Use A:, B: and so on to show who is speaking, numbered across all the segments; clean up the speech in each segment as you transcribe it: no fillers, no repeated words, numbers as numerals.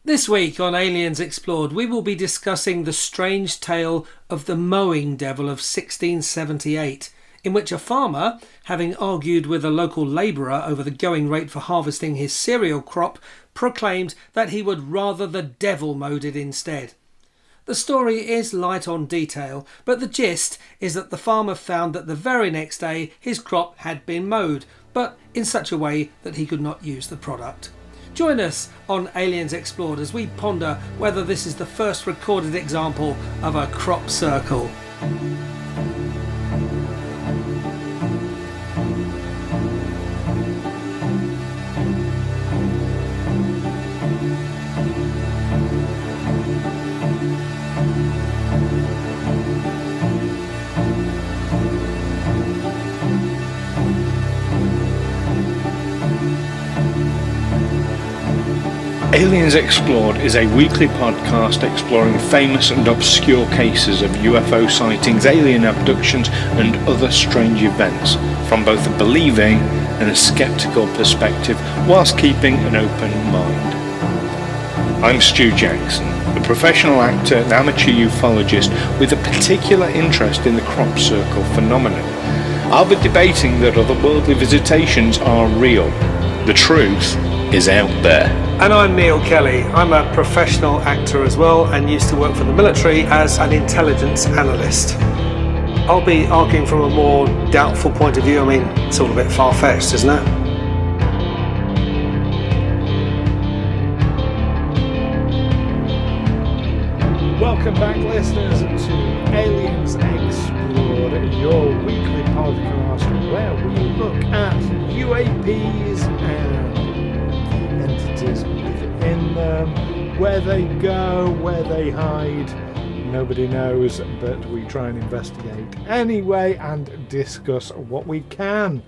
A: This week on Aliens Explored, we will be discussing the strange tale of the Mowing Devil of 1678, in which a farmer, having argued with a local labourer over the going rate for harvesting his cereal crop, proclaimed that he would rather the devil mowed it instead. The story is light on detail, but the gist is that the farmer found that the very next day his crop had been mowed, but in such a way that he could not use the product. Join us on Aliens Explored as we ponder whether this is the first recorded example of a crop circle.
B: Aliens Explored is a weekly podcast exploring famous and obscure cases of UFO sightings, alien abductions and other strange events from both a believing and a sceptical perspective whilst keeping an open mind. I'm Stu Jackson, a professional actor and amateur ufologist with a particular interest in the crop circle phenomenon. I'll be debating that otherworldly visitations are real. The truth is out there.
A: And I'm Neil Kelly. I'm a professional actor as well and used to work for the military as an intelligence analyst. I'll be arguing from a more doubtful point of view. I mean, it's all a bit far-fetched, isn't it?
C: Welcome back, listeners, to Aliens Explored, your weekly podcast where we look at UAPs and entities within them, where they go, where they hide. Nobody knows, but we try and investigate anyway and discuss what we can.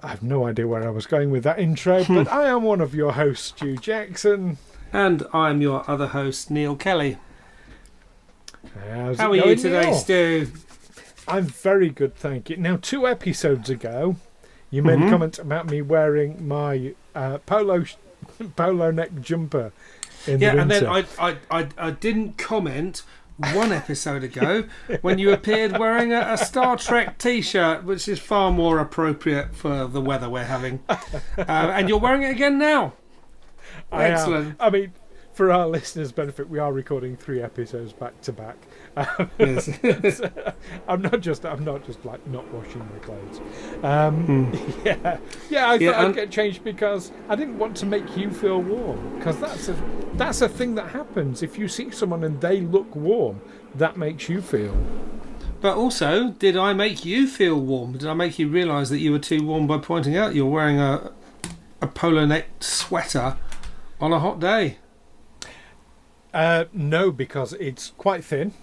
C: I have no idea where I was going with that intro, but I am one of your hosts, Stu Jackson.
A: And I'm your other host, Neil Kelly.
C: How
A: are you today,
C: Neil?
A: Stu?
C: I'm very good, thank you. Now, 2 episodes ago, you made a comment about me wearing my polo neck jumper in the winter.
A: And then I didn't comment 1 episode ago when you appeared wearing a Star Trek t-shirt, which is far more appropriate for the weather we're having. And you're wearing it again now. Excellent.
C: I mean, for our listeners' benefit, we are recording 3 episodes back to back.
A: Yes.
C: I'm not just like not washing my clothes. I thought I'd get changed because I didn't want to make you feel warm, because that's a thing that happens. If you see someone and they look warm, that makes you feel.
A: But also, did I make you feel warm? Did I make you realise that you were too warm by pointing out you're wearing a polo neck sweater on a hot day?
C: No, because it's quite thin.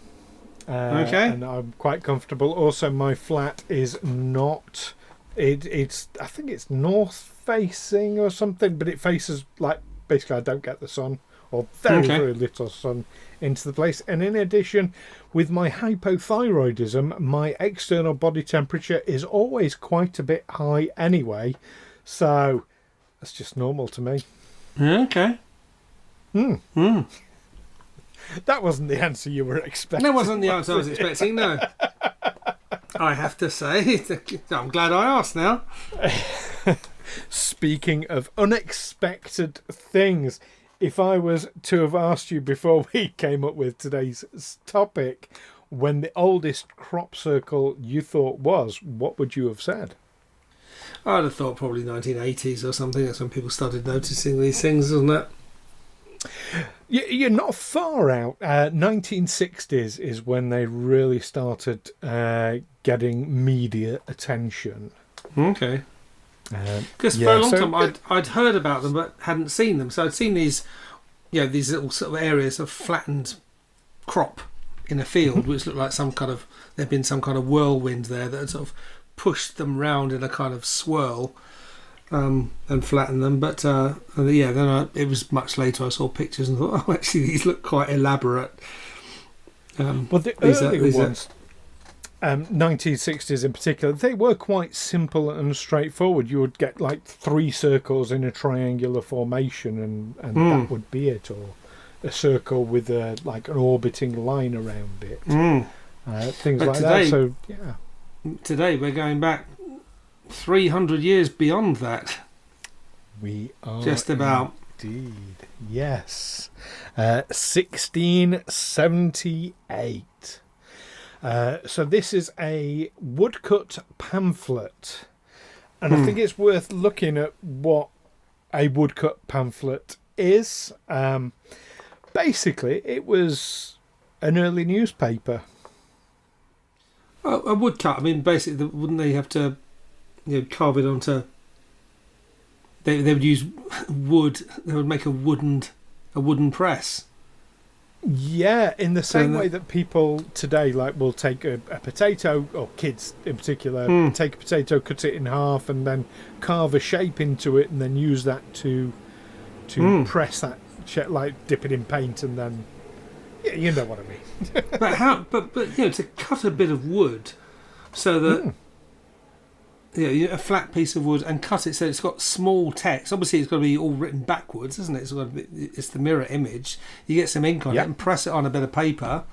A: Okay.
C: And I'm quite comfortable. Also, my flat is not. It's I think it's north facing or something, but it faces like basically I don't get the sun or very little sun into the place. And in addition, with my hypothyroidism, my external body temperature is always quite a bit high anyway, so that's just normal to me.
A: Okay.
C: That wasn't the answer you were expecting.
A: That wasn't the answer I was expecting, no. I have to say, I'm glad I asked now.
C: Speaking of unexpected things, if I was to have asked you before we came up with today's topic, when the oldest crop circle you thought was, what would you have said?
A: I'd have thought probably 1980s or something. That's when people started noticing these things, wasn't it?
C: You're not far out. 1960s is when they really started getting media attention.
A: Okay. Because for a long time I'd heard about them but hadn't seen them. So I'd seen these little sort of areas of flattened crop in a field, which looked like there'd been some kind of whirlwind there that had sort of pushed them round in a kind of swirl. And flatten them, but then it was much later I saw pictures and thought, actually these look quite elaborate.
C: Well, the early ones, 1960s in particular, they were quite simple and straightforward. You would get like 3 circles in a triangular formation, and that would be it, or a circle with like an orbiting line around it. Things
A: but
C: like
A: today,
C: that. So yeah,
A: today we're going back 300 years beyond that.
C: We are
A: just about.
C: Indeed, yes. 1678. So this is a woodcut pamphlet, and I think it's worth looking at what a woodcut pamphlet is. Basically, it was an early newspaper.
A: A woodcut. I mean, basically, wouldn't they have to, carve it onto? They would use wood. They would make a wooden press.
C: Yeah, in the same way that people today will take a potato, or kids in particular, take a potato, cut it in half, and then carve a shape into it, and then use that to press that shape, like dip it in paint, and then you know what I mean.
A: But how? But to cut a bit of wood so that. A flat piece of wood and cut it so it's got small text. Obviously, it's got to be all written backwards, isn't it? It's the mirror image. You get some ink on it and press it on a bit of paper.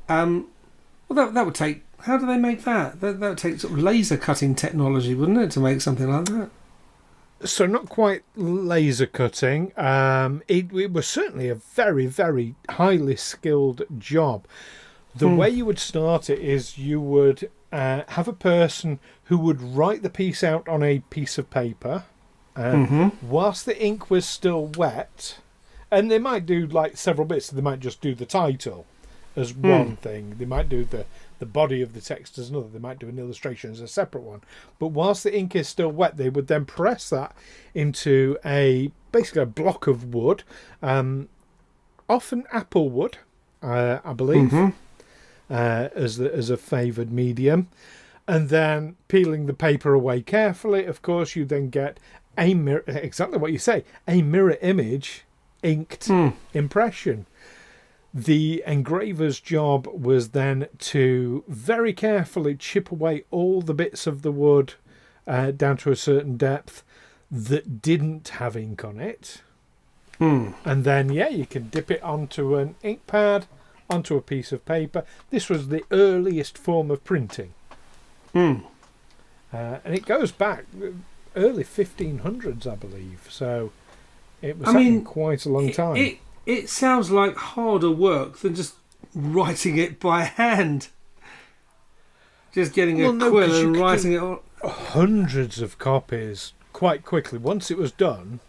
A: Well, that would take. How do they make that? That would take sort of laser cutting technology, wouldn't it, to make something like that?
C: So not quite laser cutting. It was certainly a very, very highly skilled job. The way you would start it is you would have a person who would write the piece out on a piece of paper whilst the ink was still wet, and they might do like several bits. They might just do the title as one thing. They might do the body of the text as another. They might do an illustration as a separate one. But whilst the ink is still wet, they would then press that into basically a block of wood, often apple wood, I believe. As a favoured medium, and then peeling the paper away carefully. Of course, you then get a mirror, exactly what you say, a mirror image inked impression. The engraver's job was then to very carefully chip away all the bits of the wood down to a certain depth that didn't have ink on it, and then you can dip it onto an ink pad, onto a piece of paper. This was the earliest form of printing. And it goes back early 1500s, I believe. So it was quite a long time.
A: It sounds like harder work than just writing it by hand. Just getting a quill and writing it on.
C: Hundreds of copies quite quickly. Once it was done,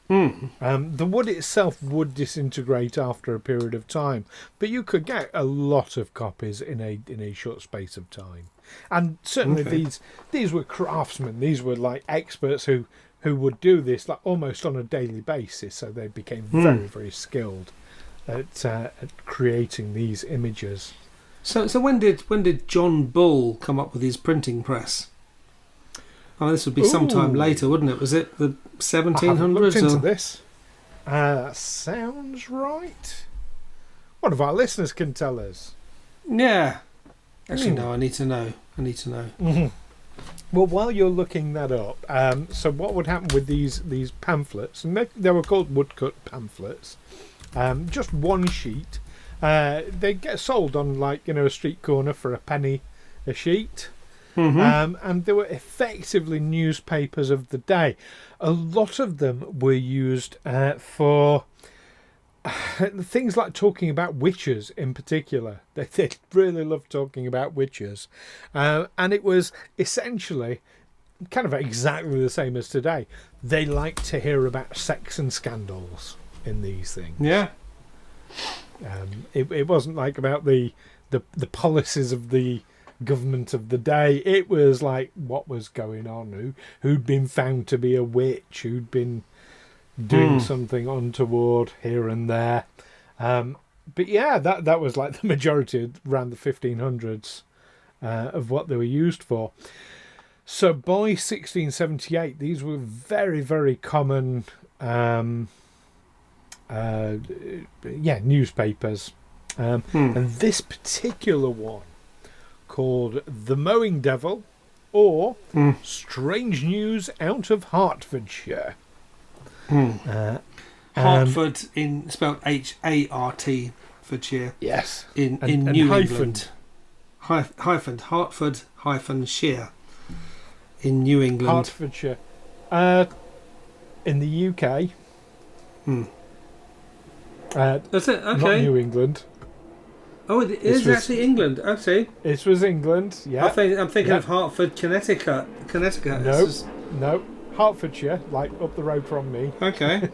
C: the wood itself would disintegrate after a period of time, but you could get a lot of copies in a short space of time. And certainly these were craftsmen. These were like experts who would do this like almost on a daily basis. So they became very, very skilled at creating these images.
A: So when did John Bull come up with his printing press? Oh, this would be sometime later, wouldn't it? Was it the 1700s?
C: I haven't looked into this. Sounds right. One of our listeners can tell us.
A: Yeah. Actually, no, I need to know.
C: Well, while you're looking that up, so what would happen with these pamphlets, and they were called woodcut pamphlets, just one sheet, they get sold on a street corner for a penny a sheet. And they were effectively newspapers of the day. A lot of them were used for things like talking about witches in particular. They really loved talking about witches. And it was essentially kind of exactly the same as today. They liked to hear about sex and scandals in these things.
A: Yeah.
C: It wasn't like about the policies of the government of the day. It was like what was going on, who'd been found to be a witch, who'd been doing something untoward here and there. But yeah, that was like the majority around the 1500s of what they were used for. So by 1678, these were very, very common newspapers. And this particular one called The Mowing Devil or Strange News Out of Hertfordshire.
A: Hartford spelled H-A-R-T, Fordshire.
C: Yes.
A: In New England. Hartford - Shire in New England.
C: Hertfordshire. In the UK.
A: That's it. Okay.
C: Not New England.
A: Oh, it is actually England. I see.
C: This was England. Yeah.
A: I'm thinking of Hartford, Connecticut.
C: No. Hertfordshire, like up the road from me.
A: Okay.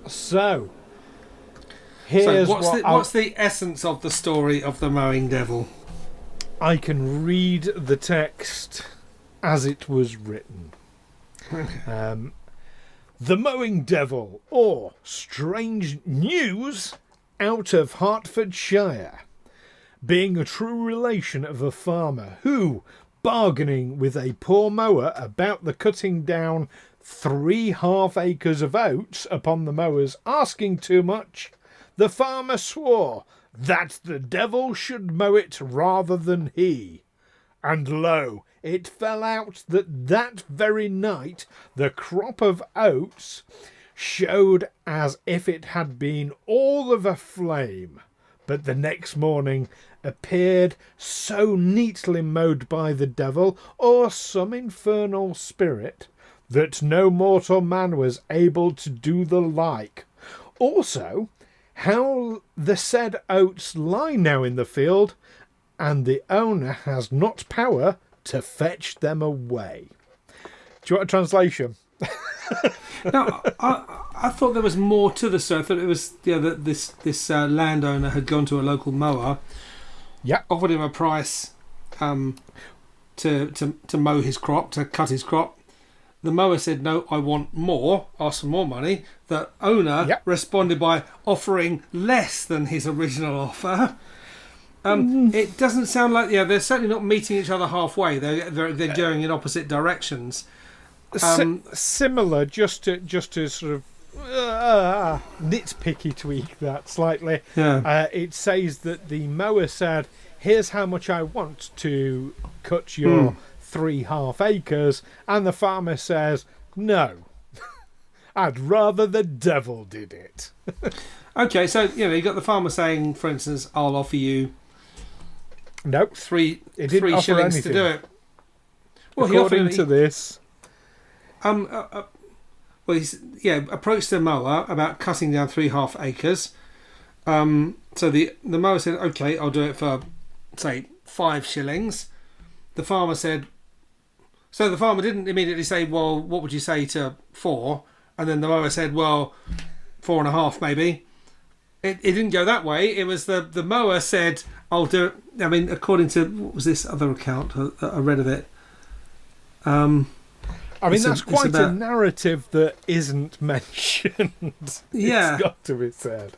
C: So here's
A: what's the essence of the story of the Mowing Devil?
C: I can read the text as it was written.
A: Okay.
C: The Mowing Devil, or Strange News Out of Hertfordshire, being a true relation of a farmer who, bargaining with a poor mower about the cutting down 3.5 acres of oats upon the mower's asking too much, the farmer swore that the devil should mow it rather than he. And lo, it fell out that very night the crop of oats showed as if it had been all of a flame, but the next morning appeared so neatly mowed by the devil or some infernal spirit that no mortal man was able to do the like. Also, how the said oats lie now in the field, and the owner has not power to fetch them away. Do you want a translation?
A: No, I thought there was more to the story. I thought it was that this landowner had gone to a local mower, offered him a price to mow his crop, to cut his crop. The mower said, no, I want more, asked for more money. The owner responded by offering less than his original offer. It doesn't sound like they're certainly not meeting each other halfway. They're going in opposite directions.
C: Similar, just to sort of nitpicky tweak that slightly.
A: Yeah.
C: It says that the mower said, "Here's how much I want to cut your 3.5 acres," and the farmer says, "No, I'd rather the devil did it."
A: Okay, so you got the farmer saying, for instance, "I'll offer you."
C: Nope.
A: Three
C: offer
A: shillings
C: anything.
A: to do it. Well,
C: according to this,
A: he approached the mower about cutting down 3.5 acres. So the mower said, "Okay, I'll do it for, say, 5 shillings." The farmer said. So the farmer didn't immediately say, "Well, what would you say to 4?" And then the mower said, "Well, 4.5 maybe." It didn't go that way. It was the mower said, "I'll do it." I mean, according to what was this other account that I read of it?
C: That's quite a narrative that isn't mentioned.
A: Yeah,
C: it's got to be said.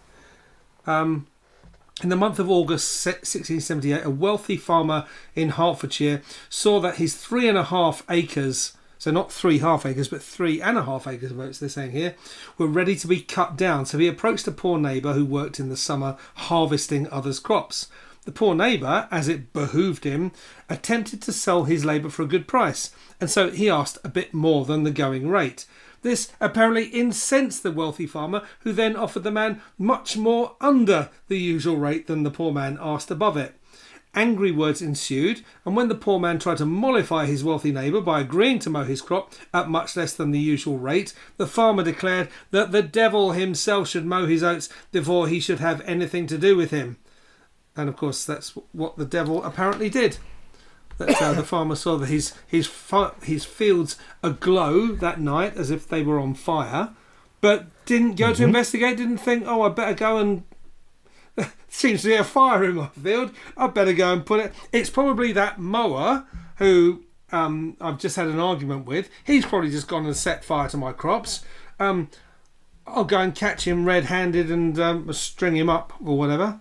A: In the month of August 1678, a wealthy farmer in Hertfordshire saw that his 3.5 acres, so not 3.5 acres, but 3.5 acres of oats, they're saying here, were ready to be cut down. So he approached a poor neighbour who worked in the summer harvesting others' crops. The poor neighbour, as it behoved him, attempted to sell his labour for a good price, and so he asked a bit more than the going rate. This apparently incensed the wealthy farmer, who then offered the man much more under the usual rate than the poor man asked above it. Angry words ensued, and when the poor man tried to mollify his wealthy neighbour by agreeing to mow his crop at much less than the usual rate, the farmer declared that the devil himself should mow his oats before he should have anything to do with him. And of course that's what the devil apparently did. The farmer saw that his fields aglow that night as if they were on fire, but didn't go to investigate, didn't think, "Oh, I better go and seems to be a fire in my field, I better go and put it." It's probably that mower who I've just had an argument with. He's probably just gone and set fire to my crops. I'll go and catch him red-handed and string him up or whatever.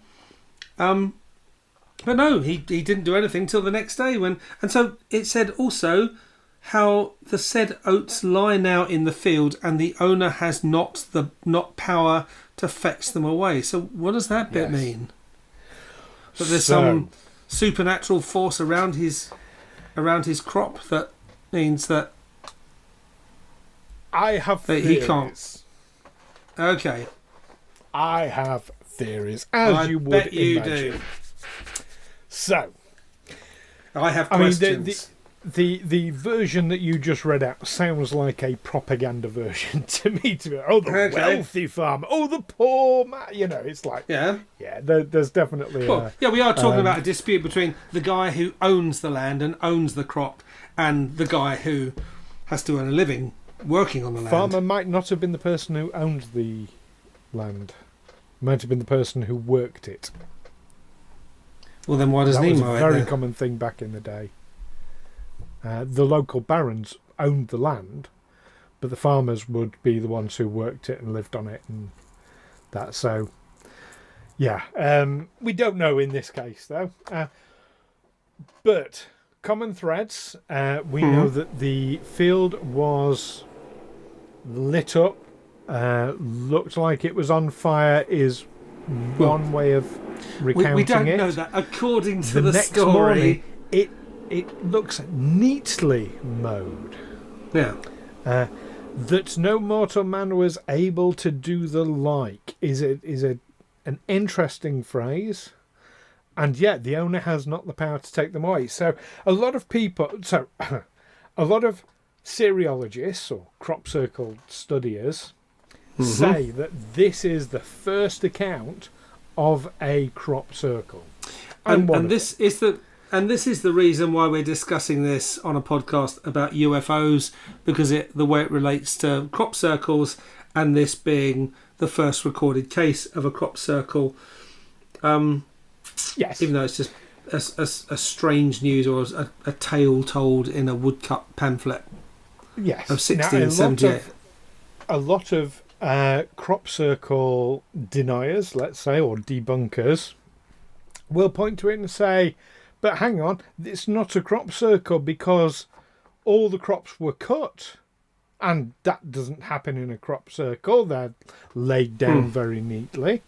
A: But no, he didn't do anything till the next day and so it said also how the said oats lie now in the field and the owner has not power to fetch them away. So what does that bit mean? That there's some supernatural force around his crop that means that
C: I have theories.
A: He can't. Okay.
C: I have theories, as you would imagine.
A: Do.
C: So,
A: I have questions.
C: The version that you just read out sounds like a propaganda version to me. The wealthy farmer, the poor man. It's like there's definitely.
A: We are talking about a dispute between the guy who owns the land and owns the crop, and the guy who has to earn a living working on the land.
C: Farmer might not have been the person who owned the land. Might have been the person who worked it.
A: Well, then why doesn't he mow it?
C: That was a very common thing back in the day. The local barons owned the land, but the farmers would be the ones who worked it and lived on it, and that. So, we don't know in this case though. But common threads. We know that the field was lit up. Looked like it was on fire. Is one way of recounting it.
A: We don't know that. According to the
C: next
A: story,
C: morning, it looks neatly mowed.
A: Yeah.
C: That no mortal man was able to do the like is an interesting phrase, and yet the owner has not the power to take them away. So a lot of cereologists or crop circle studiers say that this is the first account of a crop circle, and
A: this is the reason why we're discussing this on a podcast about UFOs, because the way it relates to crop circles, and this being the first recorded case of a crop circle.
C: Yes,
A: even though it's just a strange news or a tale told in a woodcut pamphlet.
C: Yes,
A: of 1678.
C: A lot of crop circle deniers, let's say, or debunkers, will point to it and say, but hang on, it's not a crop circle because all the crops were cut, and that doesn't happen in a crop circle. They're laid down very neatly,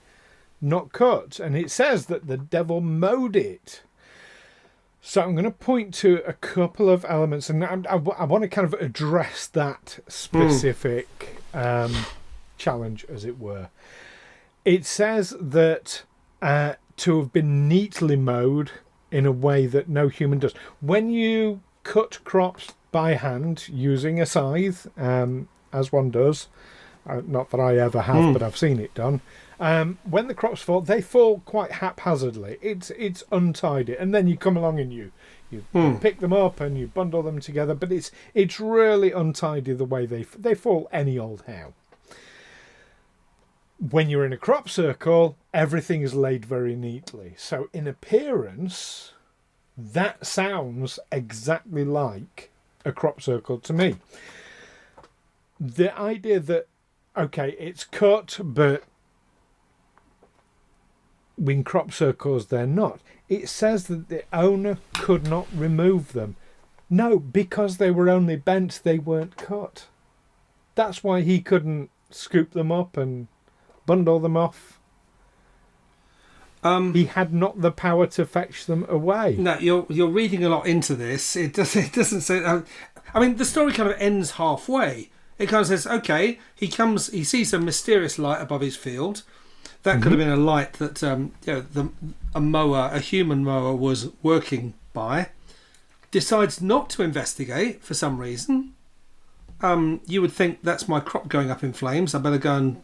C: not cut, and it says that the devil mowed it. So I'm going to point to a couple of elements, and I want to kind of address that specific challenge, as it were. It says that to have been neatly mowed in a way that no human does. When you cut crops by hand using a scythe, as one does, not that I ever have, but I've seen it done, when the crops fall, they fall quite haphazardly. It's untidy, and then you come along and you pick them up and you bundle them together, but it's really untidy the way they fall any old how. When you're in a crop circle, everything is laid very neatly. So in appearance, that sounds exactly like a crop circle to me. The idea that, okay, it's cut, but in crop circles they're not. It says that the owner could not remove them. No, because they were only bent, they weren't cut. That's why he couldn't scoop them up and bundle them off. He had not the power to fetch them away.
A: No, you're reading a lot into this. It doesn't say. I mean, the story kind of ends halfway. It kind of says, okay, he sees a mysterious light above his field. That could have been a light that a human mower was working by. Decides not to investigate for some reason. You would think, that's my crop going up in flames, I better go and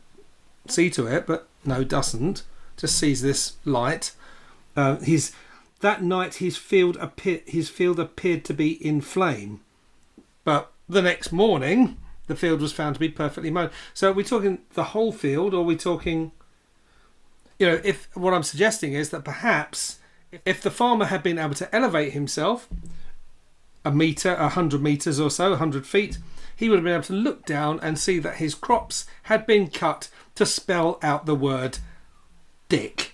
A: see to it, but no, doesn't. Just sees this light. That night his field appeared to be in flame, but the next morning the field was found to be perfectly mowed. So are we talking the whole field, or are we talking, if what I'm suggesting is that perhaps if the farmer had been able to elevate himself a metre, 100 metres or so, 100 feet, he would have been able to look down and see that his crops had been cut to spell out the word dick.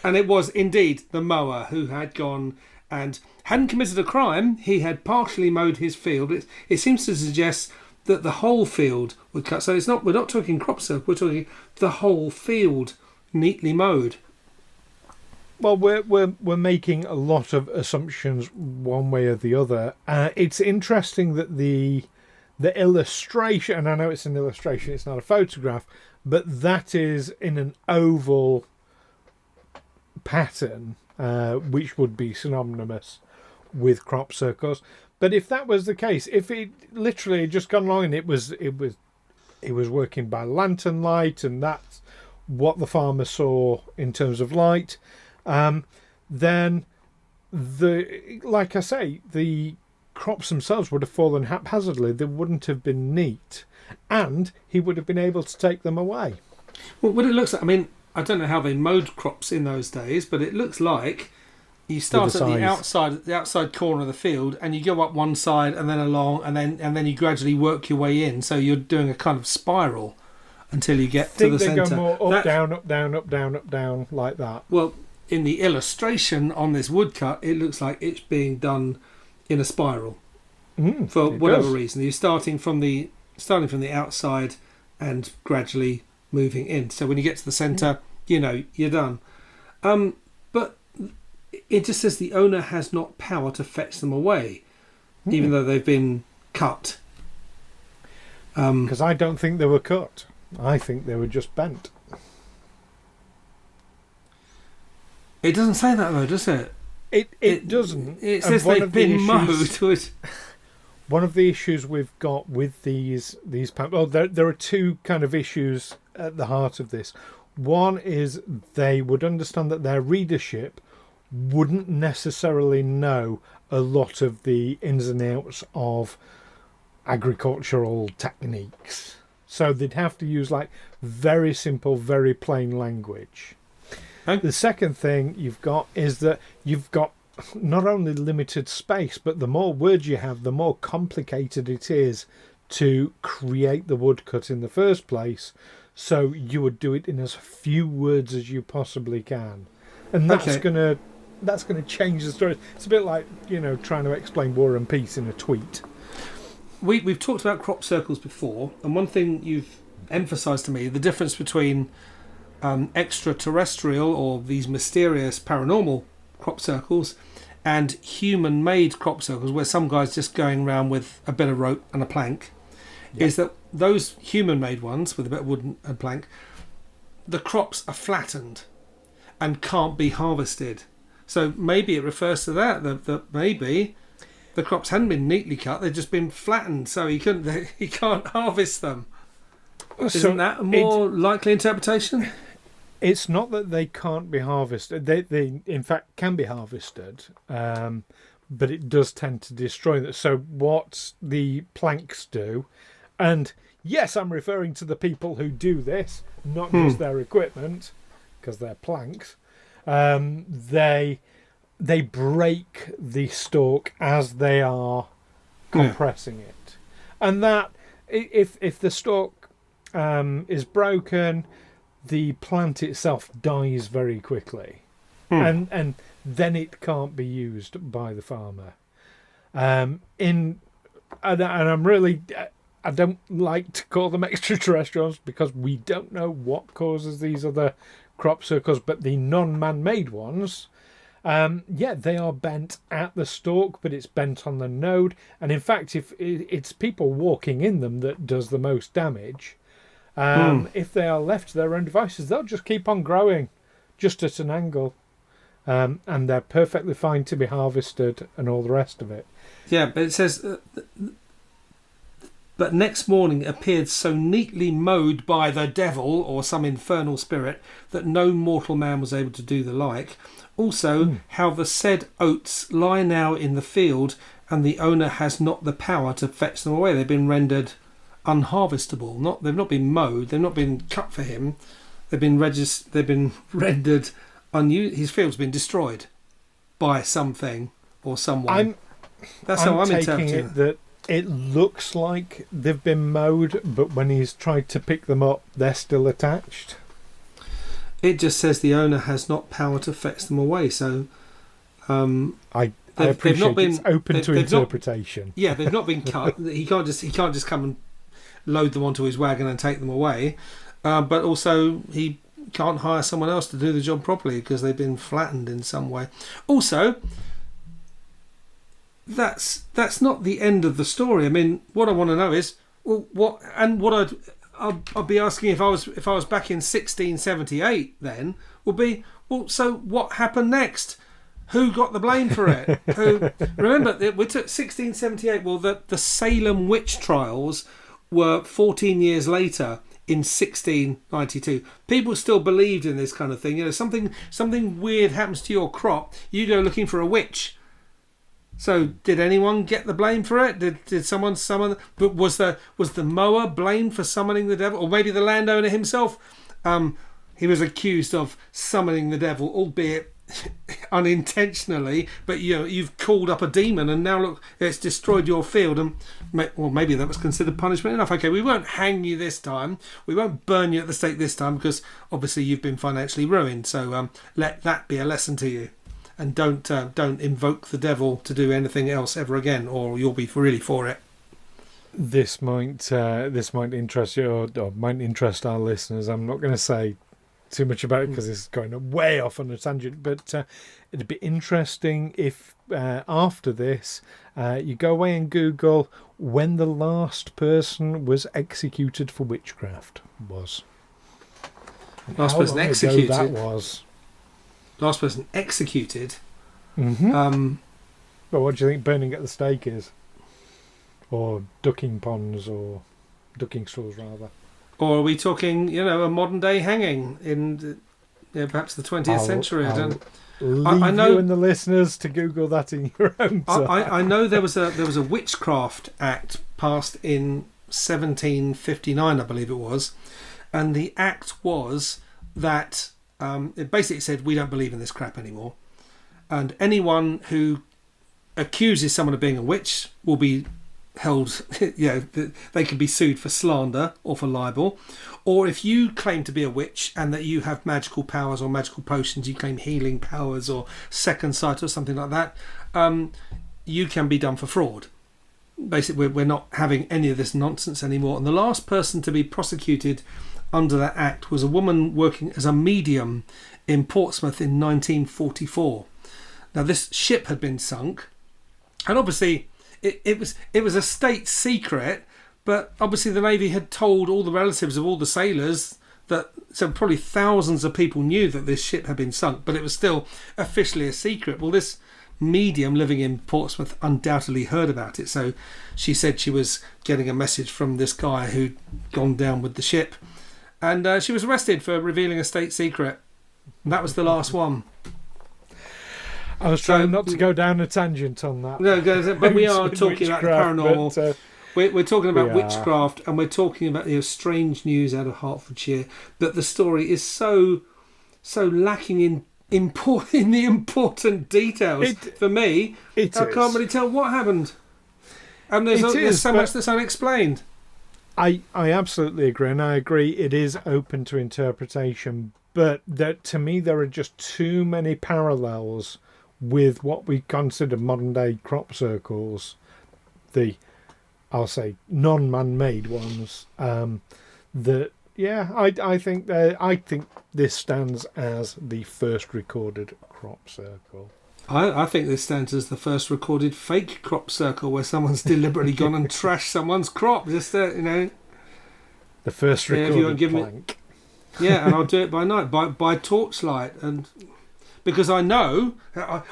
A: And it was indeed the mower who had gone and hadn't committed a crime. He had partially mowed his field. It seems to suggest that the whole field would cut. So we're not talking crop circle, we're talking the whole field neatly mowed.
C: Well, we're making a lot of assumptions one way or the other. It's interesting that the illustration, and I know it's an illustration, it's not a photograph, but that is in an oval pattern, which would be synonymous with crop circles. But if that was the case, if it literally had just gone along and it was working by lantern light, and that's what the farmer saw in terms of light, then like I say, the crops themselves would have fallen haphazardly. They wouldn't have been neat, and he would have been able to take them away.
A: Well, what it looks like, I mean, I don't know how they mowed crops in those days, but it looks like you start at the outside corner of the field, and you go up one side and then along, and then you gradually work your way in. So you're doing a kind of spiral until you get to the centre.
C: They go more up, down, up, down, up, down, up, down, like that.
A: Well, in the illustration on this woodcut, it looks like it's being done in a spiral for whatever reason. You're starting from the outside and gradually moving in. So when you get to the centre, you're done. But it just says the owner has not power to fetch them away, even though they've been cut.
C: Because I don't think they were cut. I think they were just bent.
A: It doesn't say that though, does it?
C: It doesn't.
A: It says they've been mowed.
C: One of the issues we've got with these well, there are two kind of issues at the heart of this. One is they would understand that their readership wouldn't necessarily know a lot of the ins and outs of agricultural techniques. So they'd have to use like very simple, very plain language.
A: Okay.
C: The second thing you've got is that you've got not only limited space, but the more words you have, the more complicated it is to create the woodcut in the first place. So you would do it in as few words as you possibly can, and that's gonna change the story. It's a bit like trying to explain War and Peace in a tweet.
A: We've talked about crop circles before, and one thing you've emphasised to me, the difference between extraterrestrial or these mysterious paranormal crop circles and human-made crop circles, where some guy's just going around with a bit of rope and a plank, is that those human-made ones with a bit of wood and plank, the crops are flattened and can't be harvested. So maybe it refers to that maybe the crops hadn't been neatly cut; they've just been flattened, so he can't harvest them. Isn't that a more likely interpretation?
C: It's not that they can't be harvested. They in fact can be harvested, but it does tend to destroy them. So what the planks do, and yes, I'm referring to the people who do this, not just their equipment, because they're planks. They break the stalk as they are compressing it, and that if the stalk is broken, the plant itself dies very quickly, and then it can't be used by the farmer. And I'm really, I don't like to call them extraterrestrials because we don't know what causes these other crop circles, but the non-man-made ones, they are bent at the stalk, but it's bent on the node. And in fact, if it's people walking in them that does the most damage, if they are left to their own devices, they'll just keep on growing, just at an angle, and they're perfectly fine to be harvested and all the rest of it.
A: Yeah, but it says, but next morning appeared so neatly mowed by the devil or some infernal spirit that no mortal man was able to do the like. Also, how the said oats lie now in the field, and the owner has not the power to fetch them away. They've been rendered unharvestable. They've not been mowed. They've not been cut for him. They've been rendered unused. His field's been destroyed by something or someone. That's how I'm interpreting
C: it. That it looks like they've been mowed, but when he's tried to pick them up, they're still attached.
A: It just says the owner has not power to fetch them away. So
C: I appreciate it's open to interpretation.
A: They've not been cut. He can't just come and load them onto his wagon and take them away. But also he can't hire someone else to do the job properly because they've been flattened in some way. Also, that's not the end of the story. I mean, what I want to know is, well, I'll be asking if I was back in 1678 then would be, well, so what happened next? Who got the blame for it? Remember, we took 1678. Well, the Salem witch trials were 14 years later in 1692. People still believed in this kind of thing. You know, something weird happens to your crop, you go looking for a witch. So, did anyone get the blame for it? Did someone summon? But was the mower blamed for summoning the devil, or maybe the landowner himself? He was accused of summoning the devil, albeit unintentionally. But you've called up a demon, and now look, it's destroyed your field. And maybe that was considered punishment enough. Okay, we won't hang you this time. We won't burn you at the stake this time because obviously you've been financially ruined. So let that be a lesson to you. And don't invoke the devil to do anything else ever again, or you'll be really for it.
C: This might interest you, or might interest our listeners. I'm not going to say too much about it because it's going way off on a tangent. But it'd be interesting if after this you go away and Google when the last person was executed for witchcraft was.
A: Last person executed.
C: That was.
A: Last person executed.
C: Mm-hmm. Well, what do you think burning at the stake is? Or ducking ponds, or ducking straws, rather.
A: Or are we talking, a modern day hanging in perhaps the 20th century?
C: I know you and the listeners to Google that in your own time.
A: I know there was a Witchcraft Act passed in 1759, I believe it was, and the act was that. It basically said we don't believe in this crap anymore, and anyone who accuses someone of being a witch will be held. They can be sued for slander or for libel, or if you claim to be a witch and that you have magical powers or magical potions, you claim healing powers or second sight or something like that, you can be done for fraud. Basically, we're not having any of this nonsense anymore. And the last person to be prosecuted under that act was a woman working as a medium in Portsmouth in 1944. Now, this ship had been sunk, and obviously it was a state secret, but obviously the Navy had told all the relatives of all the sailors that, so probably thousands of people knew that this ship had been sunk, but it was still officially a secret. Well, this medium living in Portsmouth undoubtedly heard about it, so she said she was getting a message from this guy who'd gone down with the ship. And she was arrested for revealing a state secret. And that was the last one.
C: I was trying not to go down a tangent on that.
A: No, but we are talking about the paranormal. We're talking about witchcraft, and we're talking about strange news out of Hertfordshire. But the story is so lacking in the important details. For me, I can't really tell what happened. And there's so much that's unexplained.
C: I absolutely agree, and I agree it is open to interpretation, but to me there are just too many parallels with what we consider modern day crop circles, I'll say non-man-made ones. I think this stands as the first recorded crop circle.
A: I think this stands as the first recorded fake crop circle where someone's deliberately gone and trashed someone's crop. Just the
C: first recorded plank.
A: And I'll do it by night, by torchlight, and because I know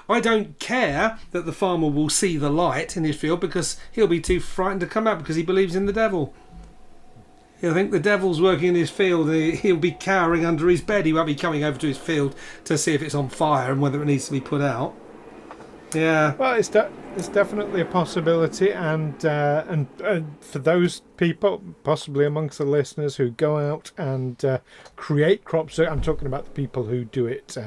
A: I don't care that the farmer will see the light in his field because he'll be too frightened to come out because he believes in the devil. He'll think the devil's working in his field. He'll be cowering under his bed. He won't be coming over to his field to see if it's on fire and whether it needs to be put out. Yeah.
C: Well, it's definitely a possibility, and for those people, possibly amongst the listeners who go out and create crop circles, I'm talking about the people who do it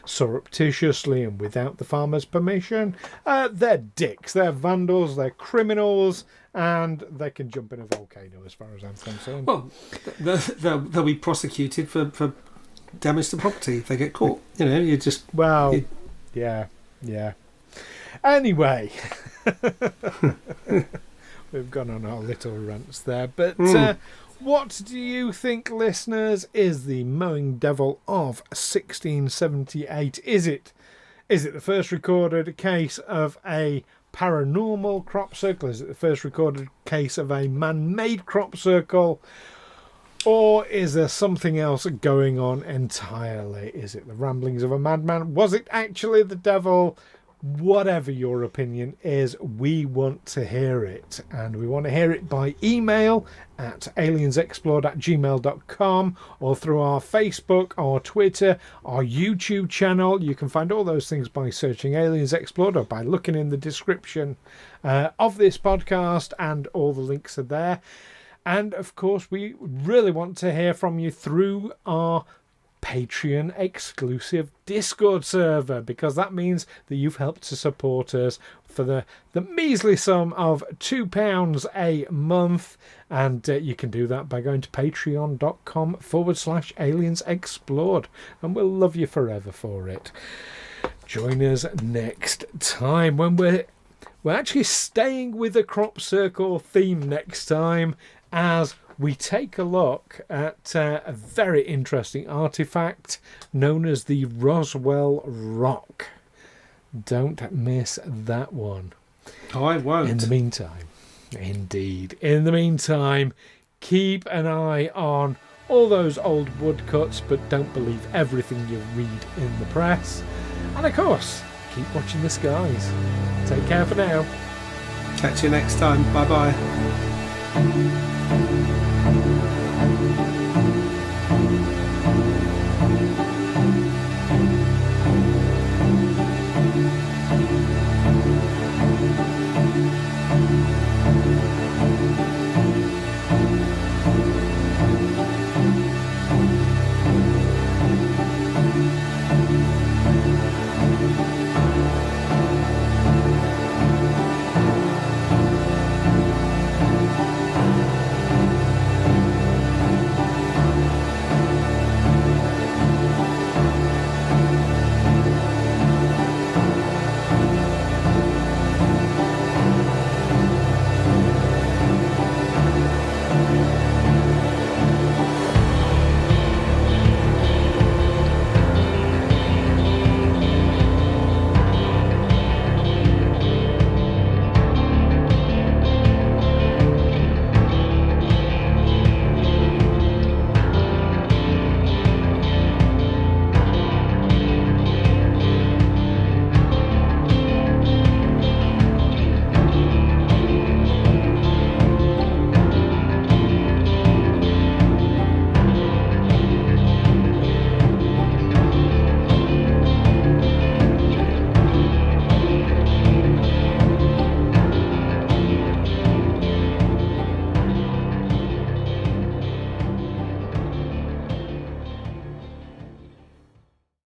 C: surreptitiously and without the farmer's permission. They're dicks, they're vandals, they're criminals, and they can jump in a volcano, as far as I'm concerned.
A: Well, they'll be prosecuted for damage to property if they get caught.
C: Yeah. Anyway, We've gone on our little rants there. But what do you think, listeners, is the Mowing Devil of 1678? Is it the first recorded case of a paranormal crop circle? Is it the first recorded case of a man-made crop circle? Or is there something else going on entirely? Is it the ramblings of a madman? Was it actually the devil? Whatever your opinion is, we want to hear it. And we want to hear it by email at aliensexplored@gmail.com or through our Facebook, our Twitter, our YouTube channel. You can find all those things by searching Aliens Explored or by looking in the description of this podcast, and all the links are there. And of course, we really want to hear from you through our Patreon exclusive Discord server, because that means that you've helped to support us for the measly sum of £2 a month, and you can do that by going to patreon.com/aliens explored, and we'll love you forever for it. Join us next time when we're actually staying with the crop circle theme next time, as we take a look at a very interesting artefact known as the Roswell Rock. Don't miss that one.
A: I won't.
C: In the meantime, keep an eye on all those old woodcuts, but don't believe everything you read in the press. And of course, keep watching the skies. Take care for now.
A: Catch you next time. Bye-bye.